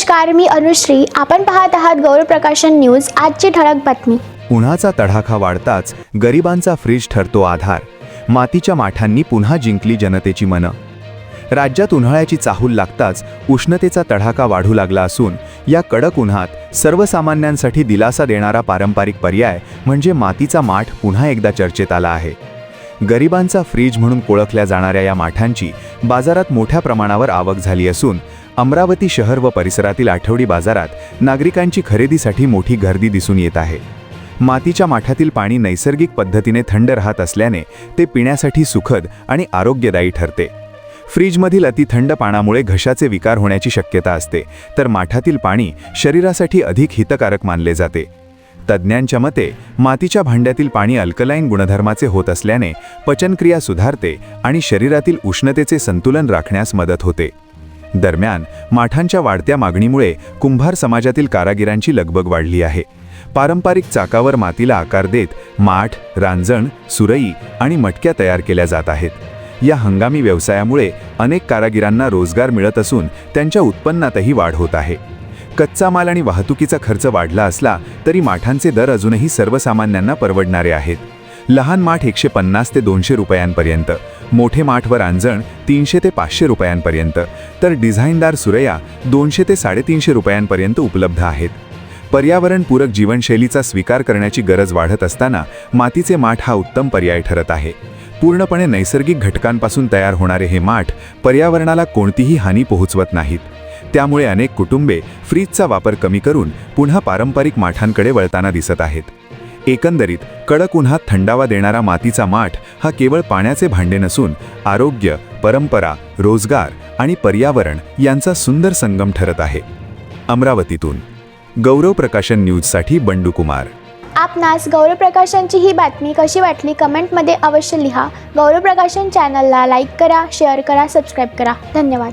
नमस्कार, मी अनुश्री. आपण पाहत आहात गौरव प्रकाशन न्यूज. आजची ठळक बातमी. उन्हाचा तडाखा वाढताच गरिबांचा फ्रीज ठरतो आधार. मातीच्या माठांनी पुन्हा जिंकली जनतेची मनं. राज्यात उन्हाळ्याची चाहूल लागताच उष्णतेचा तडाखा वाढू लागला असून या कडक उन्हात सर्वसामान्यांसाठी दिलासा देणारा पारंपरिक पर्याय म्हणजे मातीचा माठ पुन्हा एकदा चर्चेत आला आहे. गरिबांचा फ्रीज म्हणून ओळखल्या जाणाऱ्या या माठांची बाजारात मोठ्या प्रमाणावर आवक झाली असून अमरावती शहर व परिसरातील आठवडी बाजारात नागरिकांची खरेदीसाठी मोठी गर्दी दिसून येत आहे. मातीच्या माठातील पाणी नैसर्गिक पद्धतीने थंड राहत असल्याने ते पिण्यासाठी सुखद आणि आरोग्यदायी ठरते. फ्रीजमधील अतिथंड पाण्यामुळे घशाचे विकार होण्याची शक्यता असते, तर माठातील पाणी शरीरासाठी अधिक हितकारक मानले जाते. तज्ज्ञांच्या मते मातीच्या भांड्यातील पाणी अल्कलाईन गुणधर्माचे होत असल्याने पचनक्रिया सुधारते आणि शरीरातील उष्णतेचे संतुलन राखण्यास मदत होते. दरम्यान माठांच्या वाढत्या मागणीमुळे कुंभार समाजातील कारागिरांची लगबग वाढली आहे. पारंपरिक चाकावर मातीला आकार देत माठ, रांजण, सुरई आणि मटक्या तयार केल्या जात आहेत. या हंगामी व्यवसायामुळे अनेक कारागिरांना रोजगार मिळत असून त्यांच्या उत्पन्नातही वाढ होत आहे. कच्चा माल आणि वाहतुकीचा खर्च वाढला असला तरी माठांचे दर अजूनही सर्वसामान्यांना परवडणारे आहेत. लहान माठ 150 ते 200 रुपयांपर्यंत, मोठे माठ व रांजण 300 ते 500 रुपयांपर्यंत, तर डिझाईनदार सुरया 200 ते 350 रुपयांपर्यंत उपलब्ध आहेत. पर्यावरणपूरक जीवनशैलीचा स्वीकार करण्याची गरज वाढत असताना मातीचे माठ हा उत्तम पर्याय ठरत आहे. पूर्णपणे नैसर्गिक घटकांपासून तयार होणारे हे माठ पर्यावरणाला कोणतीही हानी पोहोचवत नाहीत. त्यामुळे अनेक कुटुंबे फ्रीजचा वापर कमी करून पुन्हा पारंपरिक माठांकडे वळताना दिसत आहेत. एकंदरीत कडक उन्हात थंडावा देणारा मातीचा माठ हा केवळ पाण्याचे भांडे नसून आरोग्य, परंपरा, रोजगार आणि पर्यावरण यांचा सुंदर संगम ठरत आहे. अमरावतीतून गौरव प्रकाशन न्यूजसाठी बंडू कुमार. आपणास गौरव प्रकाशनची ही बातमी कशी वाटली कमेंटमध्ये अवश्य लिहा. गौरव प्रकाशन चॅनलला लाईक करा, शेअर करा, सबस्क्राईब करा. धन्यवाद.